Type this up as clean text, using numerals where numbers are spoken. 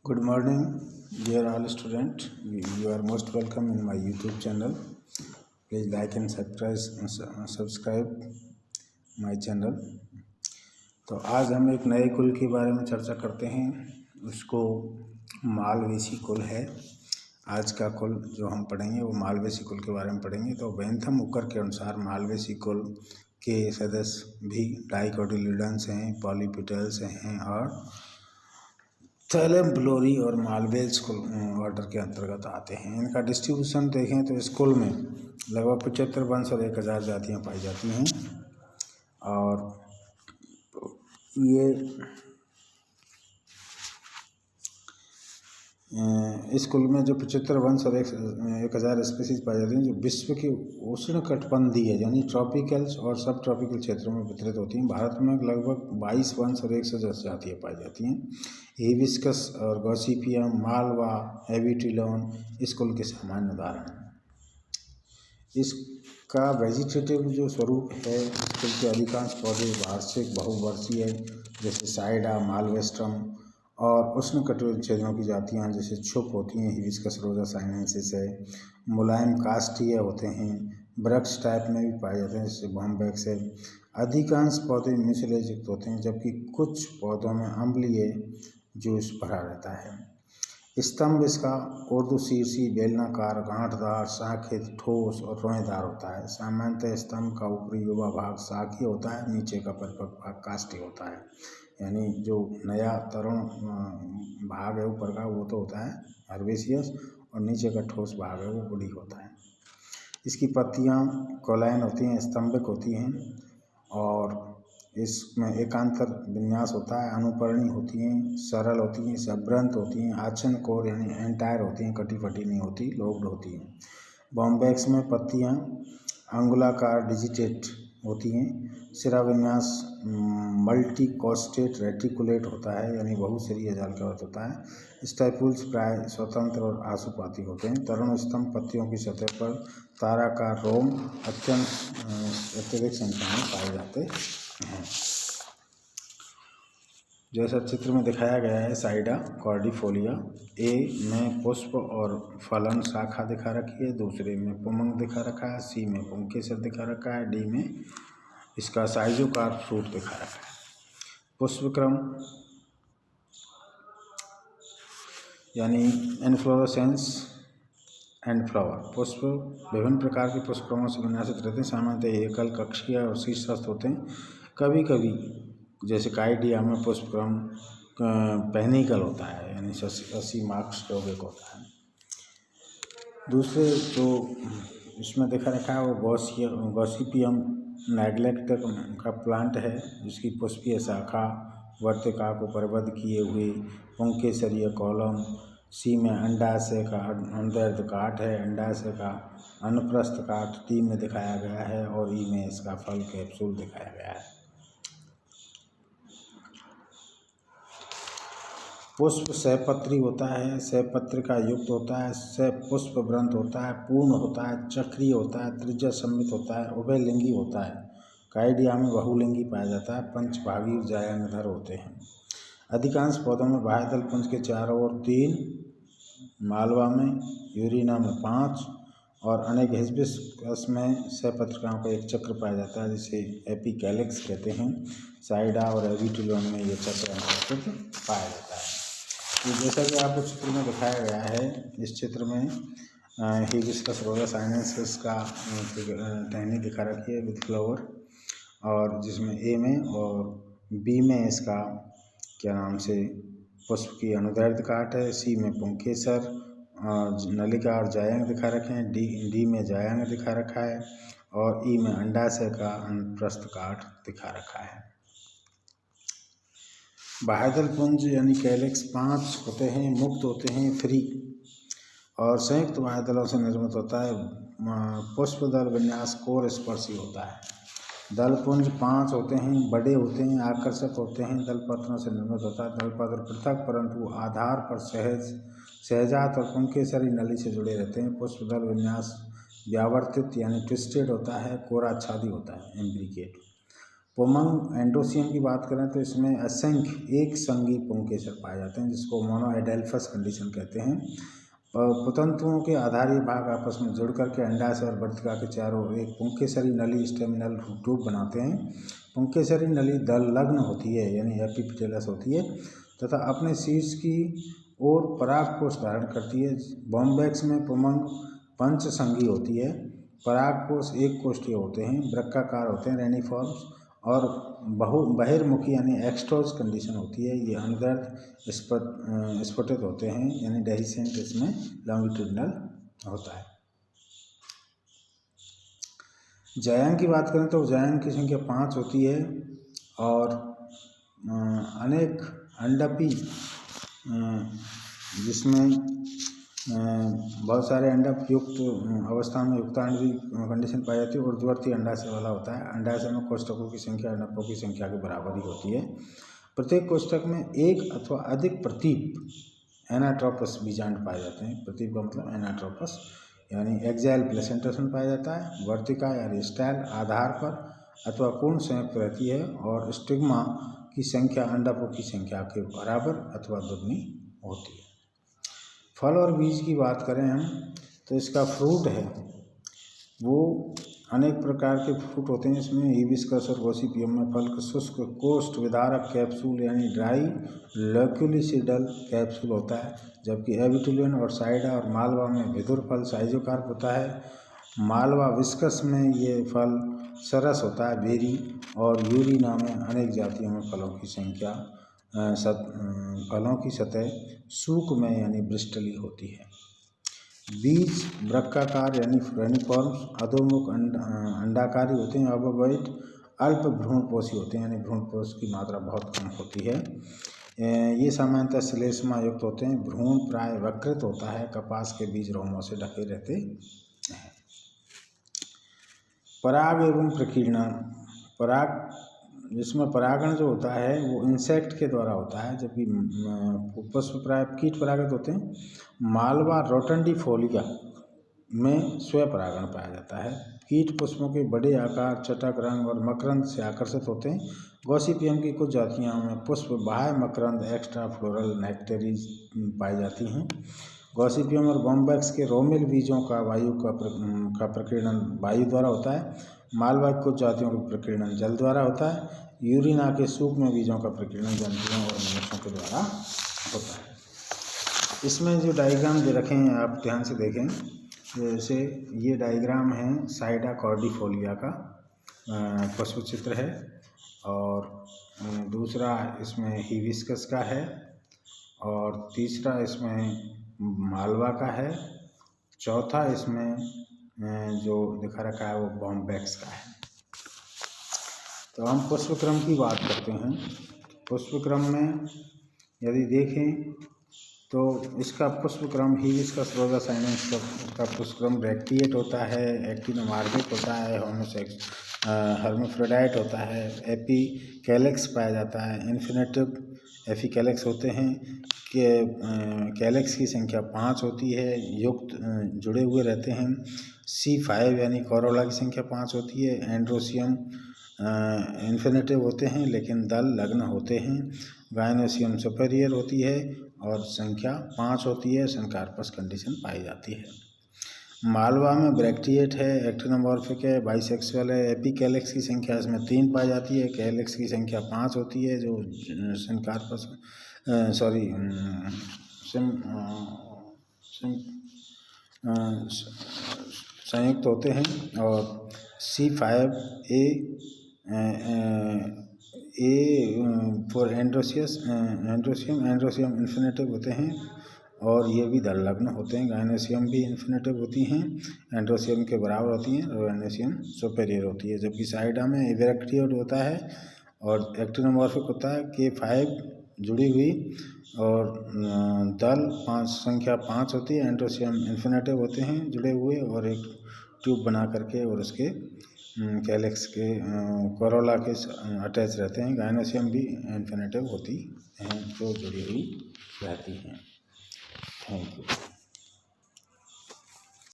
Good morning, dear all student. You are most welcome in my YouTube channel. Please like and subscribe my channel. तो आज हम एक नए कुल के बारे में चर्चा करते हैं। उसको मालवेसी कुल है। आज का कुल जो हम पढ़ेंगे वो मालवेसी कुल के बारे में पढ़ेंगे। तो बेंथम उकर के अनुसार मालवेसी कुल के सदस्य भी डाइकोटिलिडन्स हैं, पॉलीपेटल्स हैं और थैलेम, ब्लोरी और मालवेज कुल ऑर्डर के अंतर्गत आते हैं। इनका डिस्ट्रीब्यूशन देखें तो इस कुल में लगभग 75 वंश और 1000 जातियाँ पाई जाती हैं। और ये इस कुल में जो 75 वंश और 1000 स्पीसीज पाई जाती हैं जो विश्व के उष्णकटिबंधीय यानी ट्रॉपिकल्स और सब ट्रॉपिकल क्षेत्रों में वितरित होती हैं। भारत में लगभग 22 वंश और 110 जातियाँ पाई जाती हैं। हिबिस्कस और गॉसिपियम, मालवा, एविटिलोन इस कुल के सामान्य उदाहरण हैं। इसका वेजिटेटिव जो स्वरूप है, इस कुल के अधिकांश पौधे वार्षिक बहुवर्षीय जैसे साइडा, मालवेस्ट्रम और उष्णकटिबंधीय क्षेत्रों की जातियाँ जैसे छुप होती हैं, हिबिस्कस रोजा साइनेंसिस है, मुलायम काष्ठीय होते हैं, वृक्ष टाइप में भी पाए जाते हैं जैसे बॉम्बैक्स है। अधिकांश पौधे म्यूसिलेज युक्त होते हैं जबकि कुछ पौधों में अम्लीय जूस भरा रहता है। स्तंभ इसका ऊर्ध्वशीर्षी, बेलनाकार, गांठदार, शाखित, ठोस और रोएदार होता है। सामान्यतः स्तंभ का ऊपरी युवा भाग शाखीय होता है, नीचे का परिपक्व भाग काष्ठीय होता है। यानी जो नया तरुण भाग है ऊपर का वो तो होता है हर्बेशियस और नीचे का ठोस भाग है वो वुडी होता है। इसकी पत्तियां कॉलाइन होती हैं, स्तंभिक होती हैं और इसमें एकांतर विन्यास होता है, अनुपर्णी होती हैं, सरल होती हैं, सब्रंत होती हैं, आच्छन कोर यानी एंटायर होती हैं, कटी फटी नहीं होती, लोब्ड होती हैं। बॉम्बैक्स में पत्तियां अंगुलाकार डिजिटेट होती हैं। सिरा विन्यास मल्टीकोस्टेट रेटिकुलेट होता है यानी बहुसिरीय जाल का अर्थ होता है। स्टाइपुल्स प्राय स्वतंत्र और आशुपाती होते हैं। तरुण स्तंभ पत्तियों की सतह पर ताराकार रोम अत्यधिक संख्या में पाए जाते हैं। जैसा चित्र में दिखाया गया है, साइडा कॉर्डिफोलिया ए में पुष्प और फलन शाखा दिखा रखी है, दूसरे में पुमंग दिखा रखा है, सी में पुंकेसर दिखा रखा है, डी में इसका साइजोकार फ्रूट दिखा रखा है। पुष्पक्रम यानी इनफ्लोरेसेंस एंड फ्लावर। पुष्प विभिन्न प्रकार के पुष्पक्रमों से विन्यासित रहते हैं। सामान्यतः एकल, कक्षीय और शीर्षस्थ होते हैं। कभी कभी जैसे काइडिया में पुष्पक्रम पेनिकल होता है यानी 80 मार्क्स यौगिक होता है। दूसरे जो इसमें देखा रखा है वो गॉसिपियम नेग्लेक्ट का प्लांट है जिसकी पुष्पीय शाखा वर्तिका को परिबद्ध किए हुए पुंकेसरीय कॉलम। सी में अंडाशय का अनुदैर्ध्य काट है, अंडाशय का अनुप्रस्थ काट डी में दिखाया गया है और ई में इसका फल कैप्सूल दिखाया गया है। पुष्प सहपत्री होता है, सहपत्रिका युक्त होता है, सह पुष्प वृंत होता है, पूर्ण होता है, चक्रीय होता है, त्रिज्या सम्मित होता है, उभयलिंगी होता है। काइडिया में बहुलिंगी पाया जाता है, पंचभागी जायांगधर होते हैं। अधिकांश पौधों में बाह्य दल पुंज के चारों ओर 3, मालवा में, यूरिना में 5 और अनेक हिबिस्कस में सहपत्रिकाओं का एक चक्र पाया जाता है जिसे एपिकैलिक्स कहते हैं। साइडा और एविटिलोन में ये चक्र पाया जाता है। तो जैसा कि आपको चित्र में दिखाया गया है, इस चित्र में हिबिस्कस रोजा साइनेंसिस का टहनी दिखा रखी है विद फ्लावर और जिसमें ए में और बी में इसका क्या नाम से पुष्प की अनुदैर्ध्य काट है, सी में पुंकेसर नलिका और जायांग दिखा रखे हैं, डी में जायांग दिखा रखा है और ई में अंडाशय का अनुप्रस्थ काट दिखा रखा है। बाह्यदल पुंज यानी कैलिक्स 5 होते हैं, मुक्त होते हैं, फ्री और संयुक्त बाह्यदलों से निर्मित होता है। पुष्प दल विन्यास कोर स्पर्शी होता है। दल पुंज 5 होते हैं, बड़े होते हैं, आकर्षक होते हैं, दलपत्रों से निर्मित होता है। दलपत्र पृथक परंतु आधार पर सहजात और पुंकेसरी नली से जुड़े रहते हैं। पुष्प दल विन्यास व्यावर्तित यानी ट्विस्टेड होता है, कोराच्छादी होता है, एम्ब्रिकेट। पुमंग एंड्रोसियम की बात करें तो इसमें असंख्य एक संगी पुंकेसर पाए जाते हैं, जिसको मोनोएडेल्फस कंडीशन कहते हैं। पुतंतुओं के आधारी भाग आपस में जुड़ करके अंडाशय और वर्तिका के चारों ओर एक पुंकेसरी नली स्टेमिनल ट्यूब बनाते हैं। पुंकेसरी नली दल लग्न होती है यानी एपिपिटलस होती है तथा अपने शीर्ष की ओर परागकोश धारण करती है। बॉम्बैक्स में पुमंग पंचसंगी होती है। परागकोश एक कोष्ठीय होते हैं, वृक्काकार होते हैं, रेनिफॉर्म्स और बहिर्मुखी यानी एक्सटोज कंडीशन होती है। ये अनगर्थ स्फुटित होते हैं यानी डेहिसेंट, इसमें लॉन्गिट्यूडिनल होता है। जायांग की बात करें तो जायांग की संख्या 5 होती है और अनेक अंडपी जिसमें बहुत सारे अंडक युक्त अवस्था में युक्तांडवी कंडीशन पाई जाती है। ऊर्ध्ववर्ती अंडाशय वाला होता है। अंडाशय में कोष्ठकों की संख्या अंडकों की संख्या के बराबर ही होती है। प्रत्येक कोष्ठक में एक अथवा अधिक प्रतीप एनाट्रोपस बीजांड पाए जाते हैं। प्रतीप का मतलब एनाट्रोपस यानी एक्जाइल प्लेसेंटस में पाया जाता है। वर्तिका यानी स्टाइल आधार पर अथवा पूर्ण संयुक्त रहती है और स्टिग्मा की संख्या अंडकों की संख्या के बराबर अथवा दुगनी होती है। फल और बीज की बात करें हम तो इसका फ्रूट है वो अनेक प्रकार के फ्रूट होते हैं। इसमें हिबिस्कस और गॉसिपियम में फल का शुष्क कोष्ठ विदारक कैप्सूल यानी ड्राई लैक्युलिसिडल कैप्सूल होता है, जबकि एबिटुलियन और साइडा और मालवा में विधुर फल साइजोकार्प होता है। मालवा विस्कस में ये फल सरस होता है बेरी, और यूरिना में अनेक जातियों में फलों की सतह सूक में यानी ब्रिस्टली होती है। बीज वृक्काकार यानी रेनिफॉर्म्स, अधोमुख अंडाकारी होते हैं। ओवोइड अल्प भ्रूणपोषी होते हैं यानी भ्रूणपोष की मात्रा बहुत कम होती है। ये सामान्यतः श्लेष्मा युक्त होते हैं। भ्रूण प्राय वक्रित होता है। कपास के बीज रोमों से ढके रहते हैं। पराग एवं प्रकीर्णन, जिसमें परागण जो होता है वो इंसेक्ट के द्वारा होता है, जबकि पुष्प प्राय कीट परागित होते हैं। मालवा रोटंडीफोलिया में स्वपरागण पाया जाता है। कीट पुष्पों के बड़े आकार, चटक, रंग और मकरंद से आकर्षित होते हैं। गॉसिपियम की कुछ जातियों में पुष्प बाह्य मकरंद एक्स्ट्रा फ्लोरल नेक्टेरीज पाई जाती हैं। गॉसिपियम और बॉम्बैक्स के रोमिल बीजों का वायु का प्रकीर्णन वायु द्वारा होता है। मालवा की कुछ जातियों का प्रकीर्णन जल द्वारा होता है। यूरिना के सूक्ष्म बीजों का प्रकीर्णन जंतुओं और मनुष्यों के द्वारा होता है। इसमें जो डायग्राम दे रखे हैं आप ध्यान से देखें। जैसे ये डायग्राम है साइडा कॉर्डिफोलिया का पुष्प चित्र है, और दूसरा इसमें हिबिस्कस का है, और तीसरा इसमें मालवा का है, चौथा इसमें जो दिखा रखा है वो बॉम्बैक्स का है। तो हम पुष्पक्रम की बात करते हैं। पुष्पक्रम में यदि देखें तो इसका पुष्पक्रम हिबिस्कस रोजा साइनेंस का पुष्पक्रम ब्रैक्टिएट होता है, एक्टिनोमार्गिक होता है, होमोसेक्स हर्माफ्रोडाइट होता है, एपिकैलेक्स पाया जाता है, इन्फिनेटिव एपिकैलेक्स होते हैं कि कैलेक्स की संख्या 5 होती है, युक्त जुड़े हुए रहते हैं। C5 यानी कोरोला की संख्या 5 होती है। एंड्रोसियम इन्फिनेटिव होते हैं लेकिन दल लग्न होते हैं। गायनोसियम सुपेरियर होती है और संख्या 5 होती है। संकारपस कंडीशन पाई जाती है। मालवा में ब्रैक्टिएट है, एक्टिनोमॉर्फिक है, बाइसेक्सुअल है। एपिकैलेक्स की संख्या इसमें 3 पाई जाती है। कैलेक्स की संख्या 5 होती है जो संकारपस संयुक्त होते हैं। और C5 A for androecium infinitive होते हैं और ये भी दल लग्न होते हैं। गायनोसियम भी इन्फिनेटिव होती हैं, एंड्रोसियम के बराबर होती हैं, और गायनोसियम सुपेरियर होती है। जबकि साइडा में ब्रैक्टिएट होता है और एक्टिनोमॉर्फिक होता है। K5 जुड़ी हुई और दल संख्या 5 होती है। एंड्रोसियम इन्फिनेटिव होते हैं जुड़े हुए और एक ट्यूब बना करके, और उसके कैलेक्स के कोरोला के अटैच रहते हैं। गायनोसियम भी इन्फिनेटिव होती हैं जो जुड़ी हुई रहती हैं। Thank you.